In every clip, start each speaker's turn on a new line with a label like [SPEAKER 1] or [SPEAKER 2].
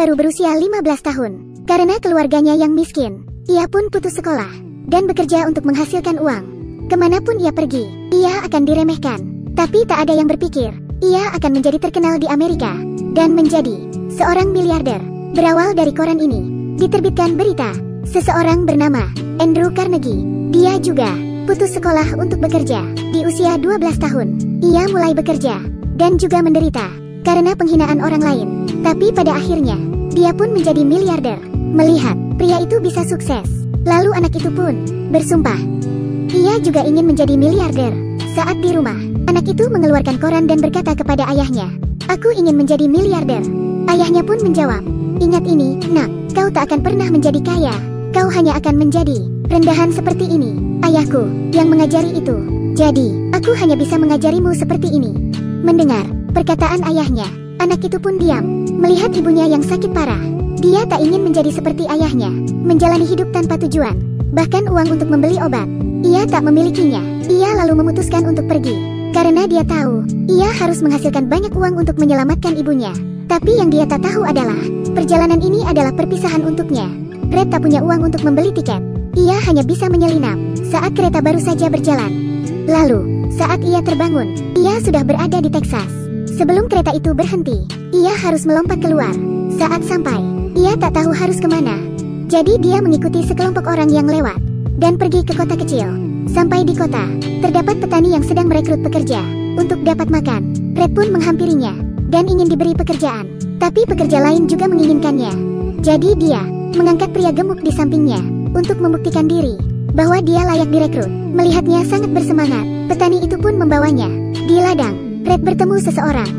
[SPEAKER 1] baru berusia 15 tahun. Karena keluarganya yang miskin, ia pun putus sekolah dan bekerja untuk menghasilkan uang. Kemanapun ia pergi, ia akan diremehkan. Tapi tak ada yang berpikir, ia akan menjadi terkenal di Amerika dan menjadi seorang miliarder. Berawal dari koran ini, diterbitkan berita seseorang bernama Andrew Carnegie. Dia juga putus sekolah untuk bekerja. Di usia 12 tahun, ia mulai bekerja dan juga menderita karena penghinaan orang lain. Tapi pada akhirnya, dia pun menjadi miliarder. Melihat pria itu bisa sukses, lalu anak itu pun bersumpah ia juga ingin menjadi miliarder. Saat di rumah, anak itu mengeluarkan koran dan berkata kepada ayahnya, "Aku ingin menjadi miliarder." Ayahnya pun menjawab, "Ingat ini, nak, kau tak akan pernah menjadi kaya. Kau hanya akan menjadi rendahan seperti ini. Ayahku yang mengajari itu. Jadi, aku hanya bisa mengajarimu seperti ini." Mendengar perkataan ayahnya, anak itu pun diam. Melihat ibunya yang sakit parah, dia tak ingin menjadi seperti ayahnya, menjalani hidup tanpa tujuan, bahkan uang untuk membeli obat ia tak memilikinya. Ia lalu memutuskan untuk pergi, karena dia tahu ia harus menghasilkan banyak uang untuk menyelamatkan ibunya. Tapi yang dia tak tahu adalah, perjalanan ini adalah perpisahan untuknya. Red tak punya uang untuk membeli tiket. Ia hanya bisa menyelinap saat kereta baru saja berjalan. Lalu, saat ia terbangun, ia sudah berada di Texas. Sebelum kereta itu berhenti, ia harus melompat keluar. Saat sampai, ia tak tahu harus kemana. Jadi dia mengikuti sekelompok orang yang lewat dan pergi ke kota kecil. Sampai di kota, terdapat petani yang sedang merekrut pekerja untuk dapat makan. Red pun menghampirinya dan ingin diberi pekerjaan. Tapi pekerja lain juga menginginkannya. Jadi dia mengangkat pria gemuk di sampingnya untuk membuktikan diri bahwa dia layak direkrut. Melihatnya sangat bersemangat, petani itu pun membawanya. Di ladang, Red bertemu seseorang,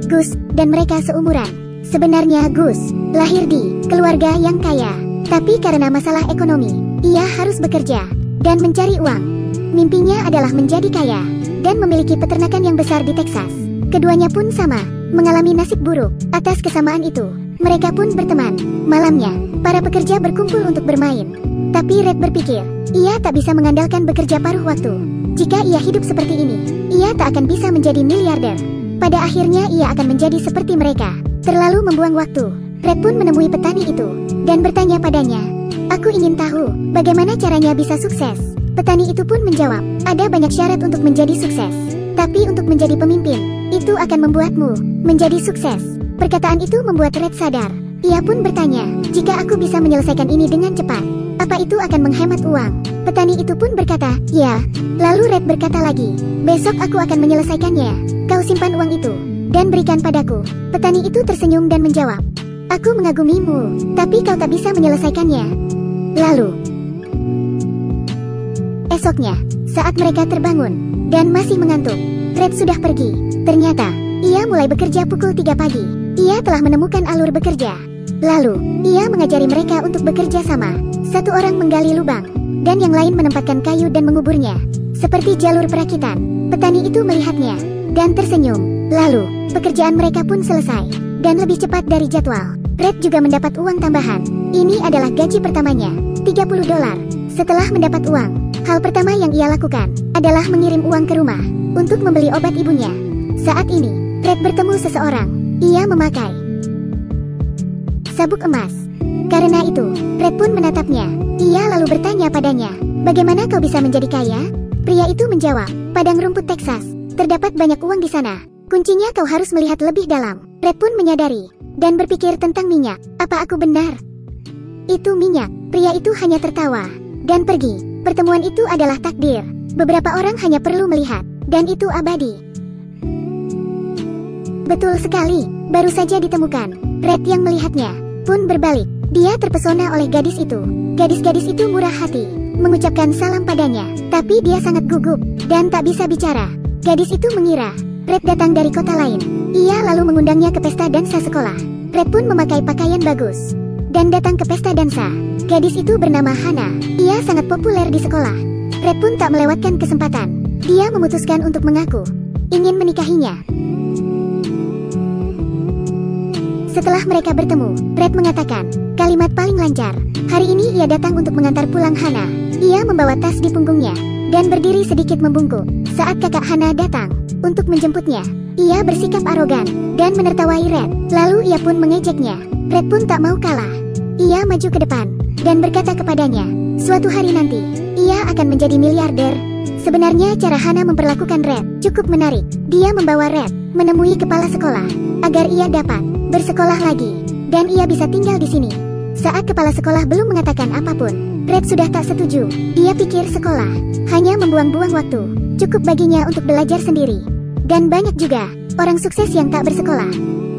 [SPEAKER 1] Gus, dan mereka seumuran. Sebenarnya Gus lahir di keluarga yang kaya, tapi karena masalah ekonomi, ia harus bekerja dan mencari uang. Mimpinya adalah menjadi kaya dan memiliki peternakan yang besar di Texas. Keduanya pun sama, mengalami nasib buruk. Atas kesamaan itu, mereka pun berteman. Malamnya, para pekerja berkumpul untuk bermain. Tapi Red berpikir, ia tak bisa mengandalkan bekerja paruh waktu. Jika ia hidup seperti ini, ia tak akan bisa menjadi miliarder. Pada akhirnya ia akan menjadi seperti mereka, terlalu membuang waktu. Red pun menemui petani itu dan bertanya padanya, "Aku ingin tahu, bagaimana caranya bisa sukses?" Petani itu pun menjawab, "Ada banyak syarat untuk menjadi sukses. Tapi untuk menjadi pemimpin, itu akan membuatmu menjadi sukses." Perkataan itu membuat Red sadar. Ia pun bertanya, "Jika aku bisa menyelesaikan ini dengan cepat, apa itu akan menghemat uang?" Petani itu pun berkata, "Ya." Lalu Red berkata lagi, "Besok aku akan menyelesaikannya. Kau simpan uang itu dan berikan padaku." Petani itu tersenyum dan menjawab, "Aku mengagumimu, tapi kau tak bisa menyelesaikannya." Lalu, esoknya, saat mereka terbangun dan masih mengantuk, Red sudah pergi. Ternyata, ia mulai bekerja pukul 3 pagi. Ia telah menemukan alur bekerja. Lalu, ia mengajari mereka untuk bekerja sama. Satu orang menggali lubang, dan yang lain menempatkan kayu dan menguburnya, seperti jalur perakitan. Petani itu melihatnya dan tersenyum. Lalu, pekerjaan mereka pun selesai dan lebih cepat dari jadwal. Red juga mendapat uang tambahan. Ini adalah gaji pertamanya, $30. Setelah mendapat uang, hal pertama yang ia lakukan adalah mengirim uang ke rumah untuk membeli obat ibunya. Saat ini, Red bertemu seseorang. Ia memakai sabuk emas. Karena itu, Red pun menatapnya. Ia lalu bertanya padanya, "Bagaimana kau bisa menjadi kaya?" Pria itu menjawab, "Padang rumput Texas. Terdapat banyak uang di sana. Kuncinya kau harus melihat lebih dalam." Red pun menyadari dan berpikir tentang minyak. "Apa aku benar? Itu minyak." Pria itu hanya tertawa dan pergi. Pertemuan itu adalah takdir. Beberapa orang hanya perlu melihat, dan itu abadi. Betul sekali, baru saja ditemukan. Red yang melihatnya pun berbalik. Dia terpesona oleh gadis itu. Gadis-gadis itu murah hati, mengucapkan salam padanya. Tapi dia sangat gugup dan tak bisa bicara. Gadis itu mengira Red datang dari kota lain. Ia lalu mengundangnya ke pesta dansa sekolah. Red pun memakai pakaian bagus dan datang ke pesta dansa. Gadis itu bernama Hana. Ia sangat populer di sekolah. Red pun tak melewatkan kesempatan. Dia memutuskan untuk mengaku ingin menikahinya. Setelah mereka bertemu, Red mengatakan kalimat paling lancar. Hari ini ia datang untuk mengantar pulang Hana. Ia membawa tas di punggungnya dan berdiri sedikit membungkuk. Saat kakak Hana datang untuk menjemputnya, Ia bersikap arogan dan menertawai Red. Lalu ia pun mengejeknya. Red pun tak mau kalah. Ia maju ke depan dan berkata kepadanya, suatu hari nanti, ia akan menjadi miliarder. Sebenarnya cara Hana memperlakukan Red cukup menarik. Dia membawa Red menemui kepala sekolah agar ia dapat bersekolah lagi dan ia bisa tinggal di sini. Saat kepala sekolah belum mengatakan apapun, Red sudah tak setuju. Dia pikir sekolah hanya membuang-buang waktu. Cukup baginya untuk belajar sendiri. Dan banyak juga orang sukses yang tak bersekolah.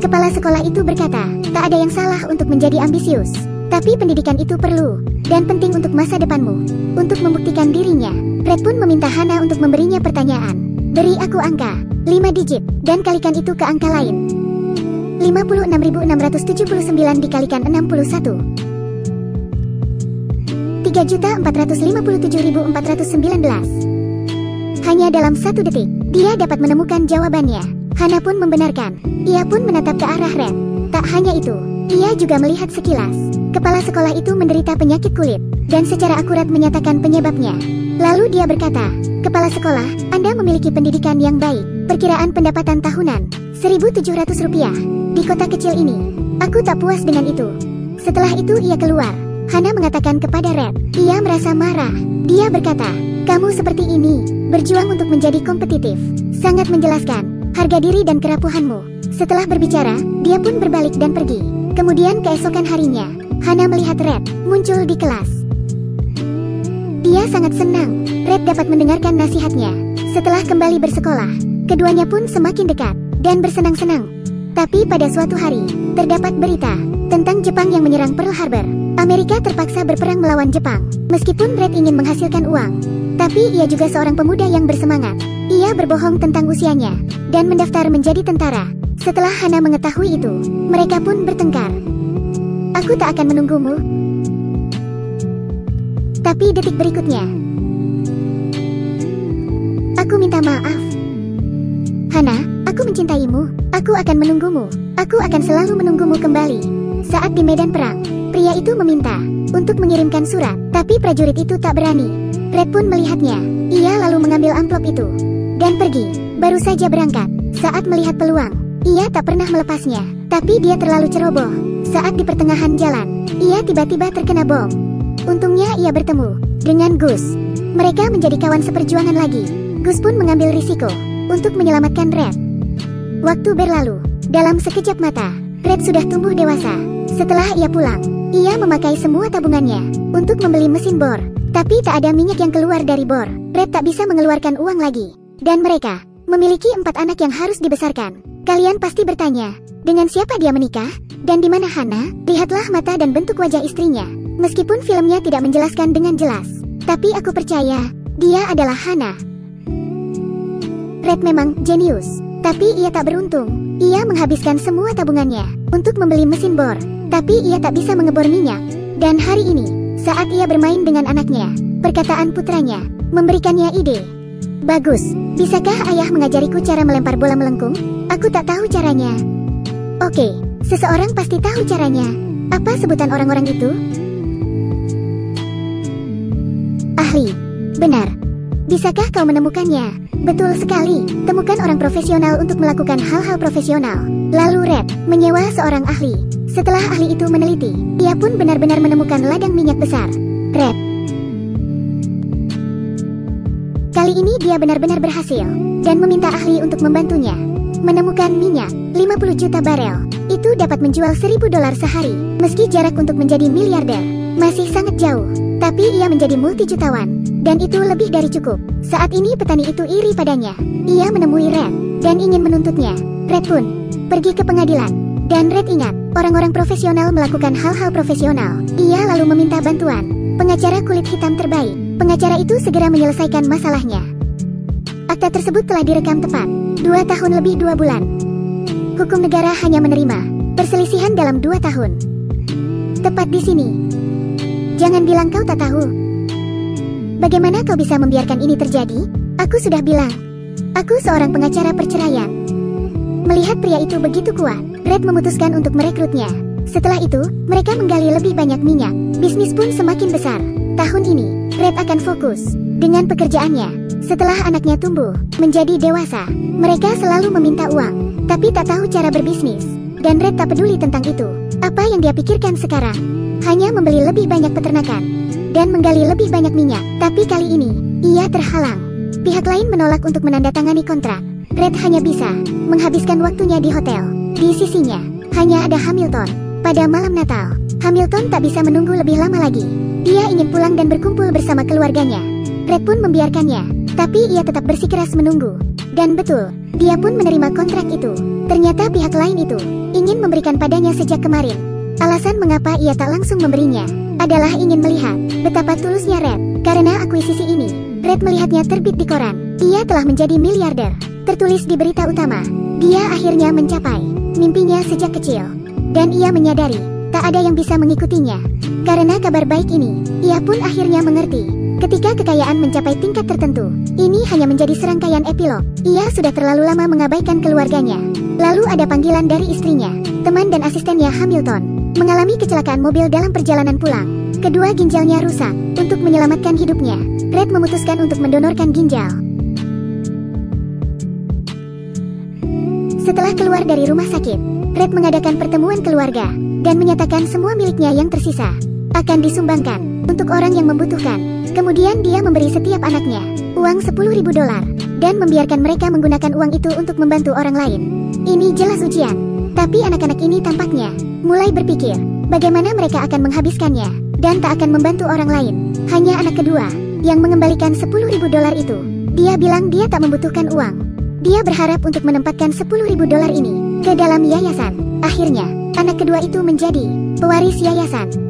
[SPEAKER 1] Kepala sekolah itu berkata, tak ada yang salah untuk menjadi ambisius. Tapi pendidikan itu perlu dan penting untuk masa depanmu. Untuk membuktikan dirinya, Red pun meminta Hana untuk memberinya pertanyaan. Beri aku angka 5 digit dan kalikan itu ke angka lain. 56.679 dikalikan 61. 3.457.419. Hanya dalam 1 detik, dia dapat menemukan jawabannya. Hana pun membenarkan. Ia pun menatap ke arah Red. Tak hanya itu, ia juga melihat sekilas. Kepala sekolah itu menderita penyakit kulit, dan secara akurat menyatakan penyebabnya. Lalu dia berkata, kepala sekolah, Anda memiliki pendidikan yang baik. Perkiraan pendapatan tahunan, Rp1.700 di kota kecil ini. Aku tak puas dengan itu. Setelah itu ia keluar. Hana mengatakan kepada Red, ia merasa marah. Dia berkata, kamu seperti ini, berjuang untuk menjadi kompetitif. Sangat menjelaskan harga diri dan kerapuhanmu. Setelah berbicara, dia pun berbalik dan pergi. Kemudian keesokan harinya, Hana melihat Red muncul di kelas. Dia sangat senang Red dapat mendengarkan nasihatnya. Setelah kembali bersekolah, keduanya pun semakin dekat dan bersenang-senang. Tapi pada suatu hari, terdapat berita tentang Jepang yang menyerang Pearl Harbor. Amerika terpaksa berperang melawan Jepang. Meskipun Red ingin menghasilkan uang, tapi ia juga seorang pemuda yang bersemangat. Ia berbohong tentang usianya dan mendaftar menjadi tentara. Setelah Hana mengetahui itu, mereka pun bertengkar. Aku tak akan menunggumu. Tapi detik berikutnya, aku minta maaf. Hana, aku mencintaimu. Aku akan menunggumu. Aku akan selalu menunggumu kembali. Saat di medan perang, pria itu meminta untuk mengirimkan surat, tapi prajurit itu tak berani. Red pun melihatnya. Ia lalu mengambil amplop itu dan pergi. Baru saja berangkat. Saat melihat peluang, ia tak pernah melepasnya. Tapi dia terlalu ceroboh. Saat di pertengahan jalan, ia tiba-tiba terkena bom. Untungnya ia bertemu dengan Gus. Mereka menjadi kawan seperjuangan lagi. Gus pun mengambil risiko untuk menyelamatkan Red. Waktu berlalu. Dalam sekejap mata, Red sudah tumbuh dewasa. Setelah ia pulang, ia memakai semua tabungannya untuk membeli mesin bor. Tapi tak ada minyak yang keluar dari bor. Red tak bisa mengeluarkan uang lagi. Dan mereka memiliki 4 anak yang harus dibesarkan. Kalian pasti bertanya, dengan siapa dia menikah? Dan di mana Hana? Lihatlah mata dan bentuk wajah istrinya. Meskipun filmnya tidak menjelaskan dengan jelas, tapi aku percaya, dia adalah Hana. Red memang jenius, tapi ia tak beruntung. Ia menghabiskan semua tabungannya untuk membeli mesin bor, tapi ia tak bisa mengebor minyak. Dan hari ini, saat ia bermain dengan anaknya, perkataan putranya memberikannya ide. Bagus, bisakah ayah mengajariku cara melempar bola melengkung? Aku tak tahu caranya. Oke, seseorang pasti tahu caranya. Apa sebutan orang-orang itu? Ahli. Benar. Bisakah kau menemukannya? Betul sekali. Temukan orang profesional untuk melakukan hal-hal profesional. Lalu Red menyewa seorang ahli. Setelah ahli itu meneliti, ia pun benar-benar menemukan ladang minyak besar. Red. Kali ini dia benar-benar berhasil dan meminta ahli untuk membantunya menemukan minyak 50 juta barel. Itu dapat menjual $1.000 sehari. Meski jarak untuk menjadi miliarder masih sangat jauh, tapi ia menjadi multi-jutawan, dan itu lebih dari cukup. Saat ini petani itu iri padanya. Ia menemui Red dan ingin menuntutnya. Red pun pergi ke pengadilan. Dan Red ingat, orang-orang profesional melakukan hal-hal profesional. Ia lalu meminta bantuan pengacara kulit hitam terbaik. Pengacara itu segera menyelesaikan masalahnya. Akta tersebut telah direkam tepat 2 tahun lebih 2 bulan. Hukum negara hanya menerima perselisihan dalam 2 tahun. Tepat di sini. Jangan bilang kau tak tahu. Bagaimana kau bisa membiarkan ini terjadi? Aku sudah bilang. Aku seorang pengacara perceraian. Melihat pria itu begitu kuat, Red memutuskan untuk merekrutnya. Setelah itu, mereka menggali lebih banyak minyak. Bisnis pun semakin besar. Tahun ini, Red akan fokus dengan pekerjaannya. Setelah anaknya tumbuh menjadi dewasa, mereka selalu meminta uang, tapi tak tahu cara berbisnis. Dan Red tak peduli tentang itu. Apa yang dia pikirkan sekarang? Hanya membeli lebih banyak peternakan dan menggali lebih banyak minyak. Tapi kali ini, ia terhalang. Pihak lain menolak untuk menandatangani kontrak. Red hanya bisa menghabiskan waktunya di hotel. Di sisinya, hanya ada Hamilton. Pada malam Natal, Hamilton tak bisa menunggu lebih lama lagi. Dia ingin pulang dan berkumpul bersama keluarganya. Red pun membiarkannya, tapi ia tetap bersikeras menunggu. Dan betul, dia pun menerima kontrak itu. Ternyata pihak lain itu ingin memberikan padanya sejak kemarin. Alasan mengapa ia tak langsung memberinya adalah ingin melihat betapa tulusnya Red. Karena akuisisi ini, Red melihatnya terbit di koran. Ia telah menjadi miliarder. Tertulis di berita utama. Dia akhirnya mencapai mimpinya sejak kecil. Dan ia menyadari, tak ada yang bisa mengikutinya. Karena kabar baik ini, ia pun akhirnya mengerti. Ketika kekayaan mencapai tingkat tertentu, ini hanya menjadi serangkaian epilog. Ia sudah terlalu lama mengabaikan keluarganya. Lalu ada panggilan dari istrinya, teman dan asistennya Hamilton, mengalami kecelakaan mobil dalam perjalanan pulang. Kedua ginjalnya rusak. Untuk menyelamatkan hidupnya, Red memutuskan untuk mendonorkan ginjal. Setelah keluar dari rumah sakit, Red mengadakan pertemuan keluarga dan menyatakan semua miliknya yang tersisa akan disumbangkan untuk orang yang membutuhkan. Kemudian dia memberi setiap anaknya uang $10.000 dan membiarkan mereka menggunakan uang itu untuk membantu orang lain. Ini jelas ujian, tapi anak-anak ini tampaknya mulai berpikir bagaimana mereka akan menghabiskannya dan tak akan membantu orang lain. Hanya anak kedua yang mengembalikan $10.000 itu. Dia bilang dia tak membutuhkan uang. Dia berharap untuk menempatkan $10.000 ini ke dalam yayasan. Akhirnya, anak kedua itu menjadi pewaris yayasan.